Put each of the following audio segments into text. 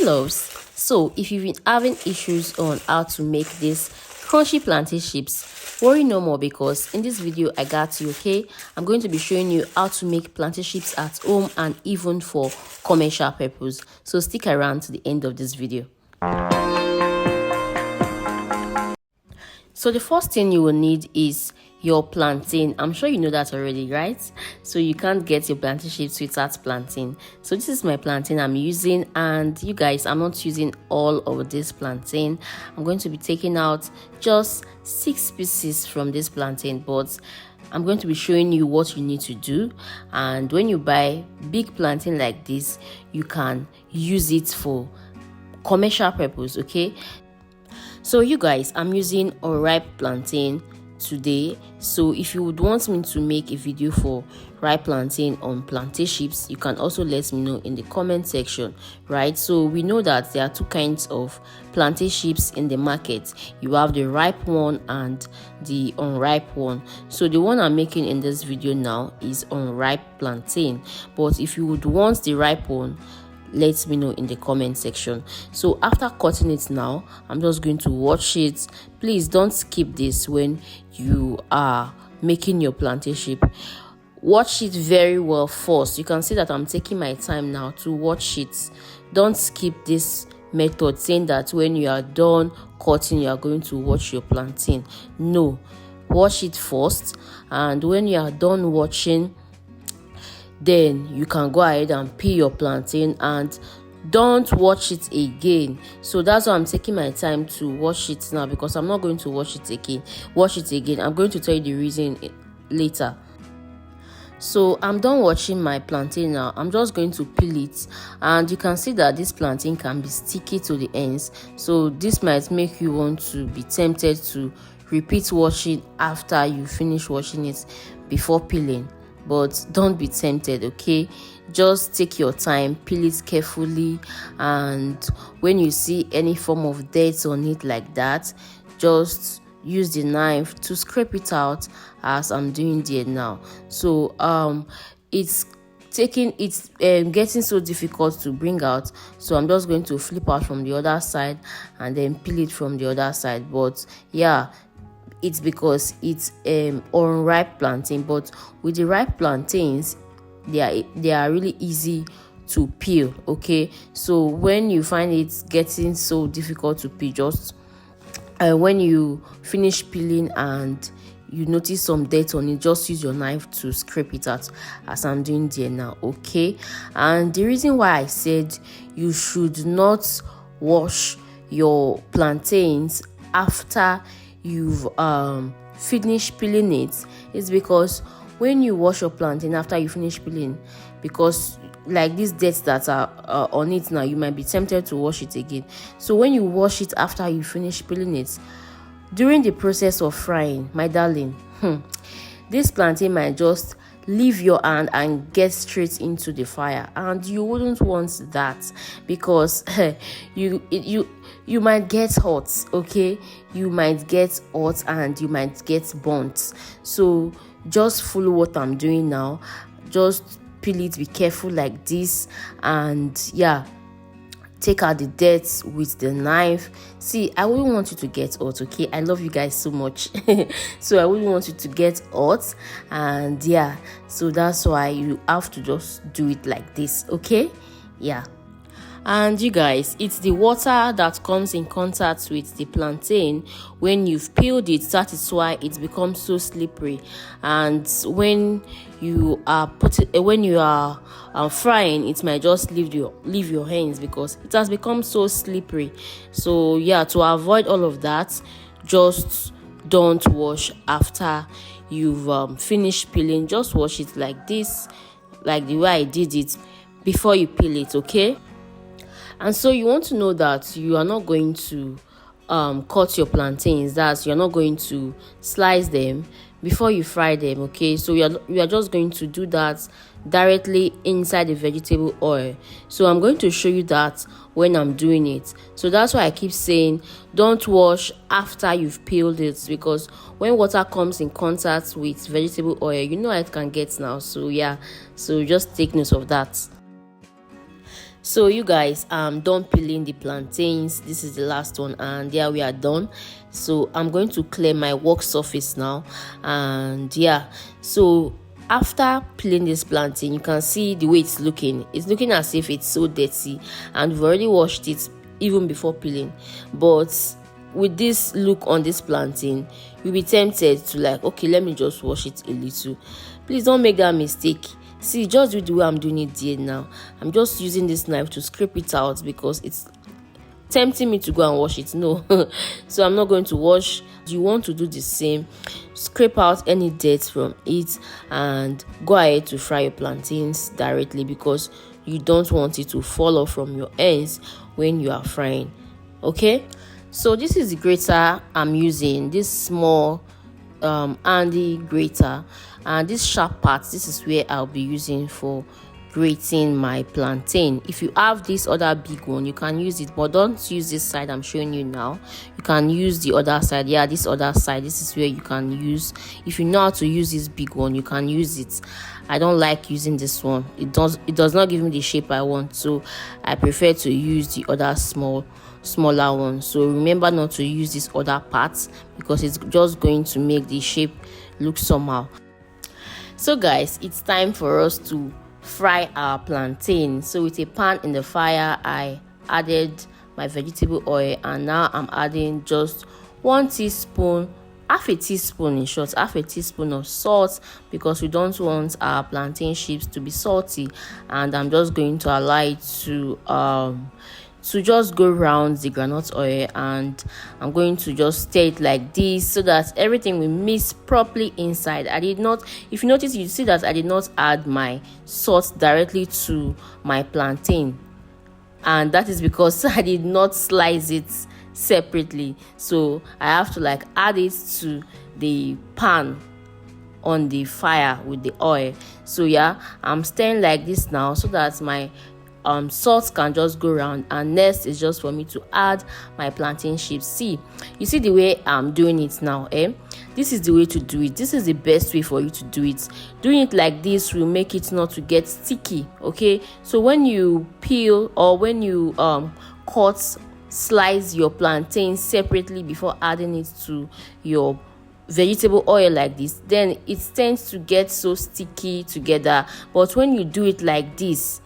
loves, so if you've been having issues on how to make this crunchy plantain chips, worry no more, because in this video I got you. Okay, I'm going to be showing you how to make plantain chips at home and even for commercial purpose, so stick around to the end of this video. So the first thing you will need is your plantain. I'm sure you know that already, right? So you can't get your plantain chips without plantain. So this is my plantain I'm using, and you guys, I'm not using all of this plantain. I'm going to be taking out just 6 pieces from this plantain, but I'm going to be showing you what you need to do. And when you buy big plantain like this, you can use it for commercial purpose. Okay, so you guys, I'm using unripe plantain today. So if you would want me to make a video for ripe plantain on plantain chips, you can also let me know in the comment section, right? So we know that there are 2 kinds of plantain chips in the market. You have the ripe one and the unripe one. So the one I'm making in this video now is unripe plantain, but if you would want the ripe one, let me know in the comment section. So after cutting it now, I'm just going to wash it. Please don't skip this when you are making your plantain chip. Watch it very well first. You can see that I'm taking my time now to watch it. Don't skip this method saying that when you are done cutting you are going to watch your plantain. No, watch it first, and when you are done watching, then you can go ahead and peel your plantain and don't watch it again. So that's why I'm taking my time to watch it now, because I'm not going to watch it again. I'm going to tell you the reason later. So I'm done watching my plantain now. I'm just going to peel it, and you can see that this plantain can be sticky to the ends, so this might make you want to be tempted to repeat washing after you finish washing it before peeling. But don't be tempted, okay? Just take your time, peel it carefully, and when you see any form of dirt on it like that, just use the knife to scrape it out, as I'm doing there now. So it's getting so difficult to bring out, so I'm just going to flip out from the other side and then peel it from the other side. But yeah, it's because it's unripe plantain, but with the ripe plantains, they are really easy to peel. Okay, so when you find it getting so difficult to peel, just when you finish peeling and you notice some dirt on it, just use your knife to scrape it out, as I'm doing there now. Okay, and the reason why I said you should not wash your plantains after you've finished peeling it is because when you wash your plantain after you finish peeling, because like these dirt that are on it now, you might be tempted to wash it again. So when you wash it after you finish peeling it, during the process of frying, my darling, this plantain might just leave your hand and get straight into the fire, and you wouldn't want that, because you might get hot. Okay, you might get hot and you might get burnt. So just follow what I'm doing now. Just peel it, be careful like this, and yeah, take out the dirt with the knife. See, I wouldn't want you to get hot, okay? I love you guys so much. So I wouldn't want you to get hot, and yeah, so that's why you have to just do it like this, okay? Yeah. And you guys, it's the water that comes in contact with the plantain when you've peeled it, that is why it becomes so slippery. And when you are frying, it might just leave your hands because it has become so slippery. So yeah, to avoid all of that, just don't wash after you've finished peeling. Just wash it like this, like the way I did it, before you peel it, okay? And so you want to know that you are not going to cut your plantains, that you're not going to slice them before you fry them, okay? So you are just going to do that directly inside the vegetable oil. So I'm going to show you that when I'm doing it. So that's why I keep saying don't wash after you've peeled it, because when water comes in contact with vegetable oil, you know how it can get now. So yeah, so just take note of that. So you guys, done peeling the plantains. This is the last one, and yeah, we are done. So I'm going to clear my work surface now, and yeah, so after peeling this plantain, you can see the way it's looking. It's looking as if it's so dirty, and we've already washed it even before peeling. But with this look on this plantain, you'll be tempted to like, okay, let me just wash it a little. Please don't make that mistake. See, just do the way I'm doing it here now. I'm just using this knife to scrape it out because it's tempting me to go and wash it. No. So I'm not going to wash. You want to do the same. Scrape out any dirt from it and go ahead to fry your plantains directly, because you don't want it to fall off from your ends when you are frying. Okay, so this is the grater I'm using, this small handy grater, and this sharp part, this is where I'll be using for grating my plantain. If you have this other big one, you can use it, but don't use this side I'm showing you now. You can use the other side. Yeah, this other side, this is where you can use. If you know how to use this big one, you can use it. I don't like using this one. It does not give me the shape I want, so I prefer to use the other smaller one. So remember not to use this other part, because it's just going to make the shape look somehow. So guys, it's time for us to fry our plantain. So with a pan in the fire, I added my vegetable oil, and now I'm adding just 1 teaspoon, half a teaspoon in short, half a teaspoon of salt, because we don't want our plantain chips to be salty. And I'm just going to allow it to just go around the groundnut oil, and I'm going to just stir it like this so that everything will mix properly inside. I did not, if you notice, you see that I did not add my salt directly to my plantain, and that is because I did not slice it separately. So I have to like add it to the pan on the fire with the oil. So yeah, I'm stirring like this now so that my salt can just go around, and next is just for me to add my plantain chips. See, you see the way I'm doing it now, this is the way to do it. This is the best way for you to do it. Doing it like this will make it not to get sticky. Okay, so when you peel or when you slice your plantain separately before adding it to your vegetable oil like this, then it tends to get so sticky together. But when you do it like this,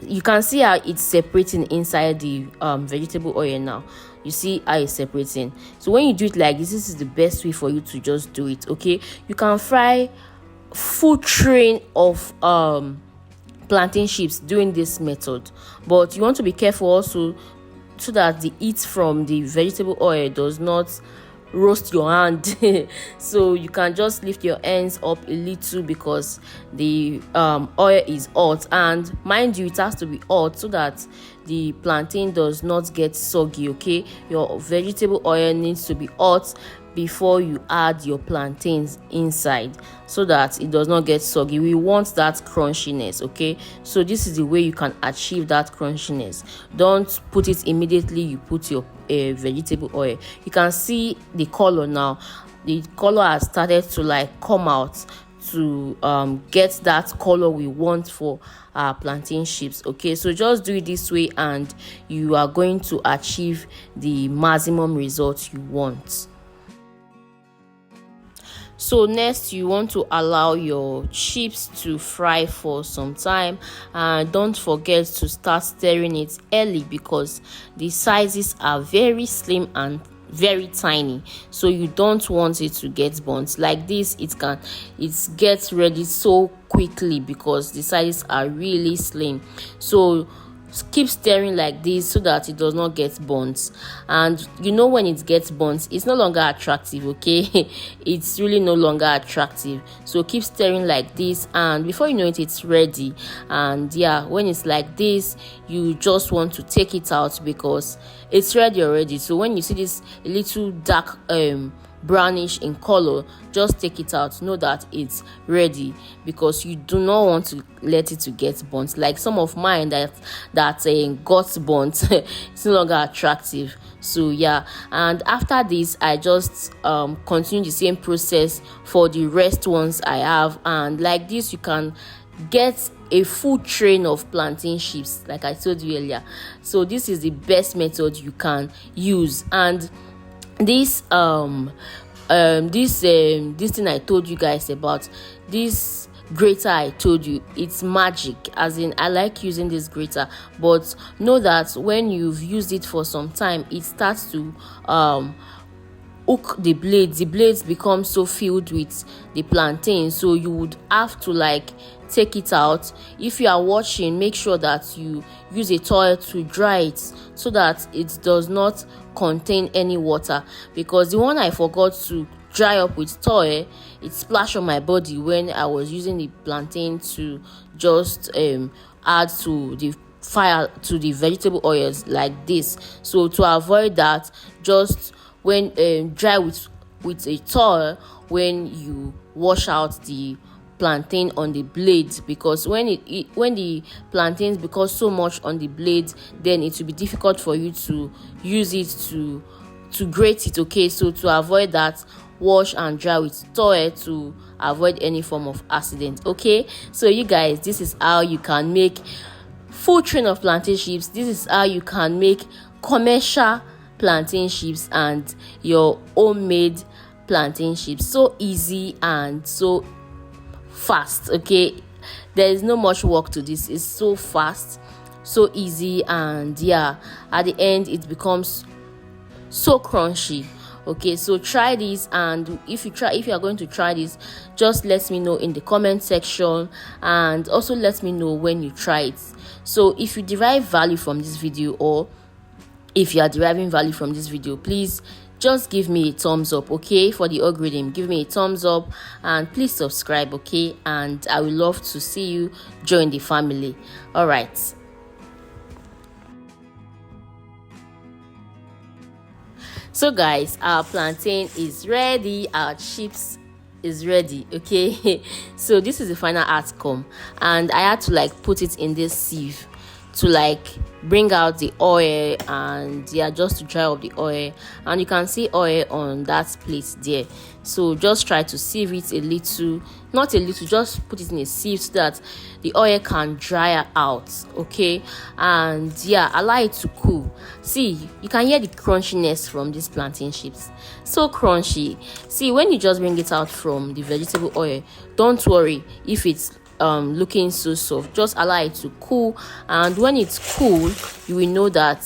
you can see how it's separating inside the vegetable oil. Now you see how it's separating. So when you do it like this is the best way for you to just do it. Okay, you can fry full train of plantain chips doing this method, but you want to be careful also so that the heat from the vegetable oil does not roast your hand. So you can just lift your hands up a little, because the oil is hot, and mind you, it has to be hot so that the plantain does not get soggy. Okay, your vegetable oil needs to be hot before you add your plantains inside so that it does not get soggy. We want that crunchiness. Okay, so this is the way you can achieve that crunchiness. Don't put it immediately you put your vegetable oil. You can see the color now. The color has started to like come out to get that color we want for our plantain chips. Okay, so just do it this way and you are going to achieve the maximum results you want. So next, you want to allow your chips to fry for some time, and don't forget to start stirring it early because the sizes are very slim and very tiny, so you don't want it to get burnt. Like this, it gets ready so quickly because the sizes are really slim. So keep stirring like this so that it does not get burnt. And you know, when it gets burnt, it's no longer attractive. Okay, it's really no longer attractive. So keep stirring like this, and before you know it, it's ready. And yeah, when it's like this, you just want to take it out because it's ready already. So when you see this little dark brownish in color, just take it out. Know that it's ready because you do not want to let it to get burnt. Like some of mine that got burnt, it's no longer attractive. So yeah, and after this, I just continue the same process for the rest ones I have. And like this, you can get a full train of plantain chips, like I told you earlier. So this is the best method you can use. And this this thing I told you guys about, this grater I told you, it's magic. As in, I like using this grater, but know that when you've used it for some time, it starts to hook the blades become so filled with the plantain, so you would have to like take it out. If you are watching, make sure that you use a towel to dry it so that it does not contain any water, because the one I forgot to dry up with towel, it splashed on my body when I was using the plantain to just add to the fire, to the vegetable oils like this. So to avoid that, just when dry with a towel when you wash out the plantain on the blades, because when the plantains become so much on the blades, then it will be difficult for you to use it to grate it. Okay, so to avoid that, wash and dry with towel to avoid any form of accident. Okay, so you guys, this is how you can make full train of plantain chips. This is how you can make commercial plantain chips and your homemade plantain chips. So easy and so fast. Okay, there is no much work to this. It's so fast, so easy, and yeah, at the end it becomes so crunchy. Okay, so try this, and if you are going to try this, just let me know in the comment section, and also let me know when you try it. So if you derive value from this video, or if you are deriving value from this video, please just give me a thumbs up. Okay, for the algorithm, give me a thumbs up, and please subscribe. Okay, and I would love to see you join the family. All right. So guys, our plantain is ready, our chips is ready. Okay, so this is the final outcome, and I had to like put it in this sieve to like bring out the oil, and yeah, just to dry up the oil. And you can see oil on that plate there, so just try to sieve it a little, not a little, just put it in a sieve so that the oil can dry out. Okay, and yeah, allow it to cool. See, you can hear the crunchiness from these plantain chips, so crunchy. See, when you just bring it out from the vegetable oil, don't worry if it's looking so soft. Just allow it to cool, and when it's cool, you will know that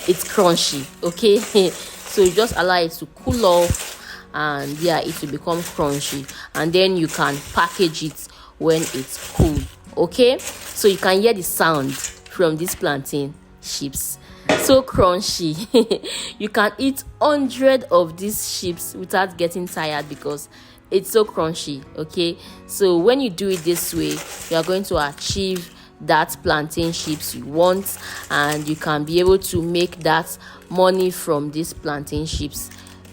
it's crunchy. Okay, so you just allow it to cool off, and yeah, it will become crunchy, and then you can package it when it's cool. Okay, so you can hear the sound from this plantain chips, so crunchy. You can eat 100 of these chips without getting tired because it's so crunchy. Okay, so when you do it this way, you are going to achieve that plantain chips you want, and you can be able to make that money from these plantain chips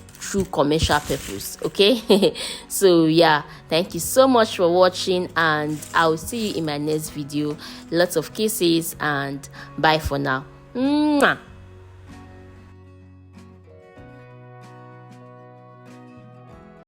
through commercial purpose. Okay, so yeah, thank you so much for watching, and I will see you in my next video. Lots of kisses, and bye for now. Mwah.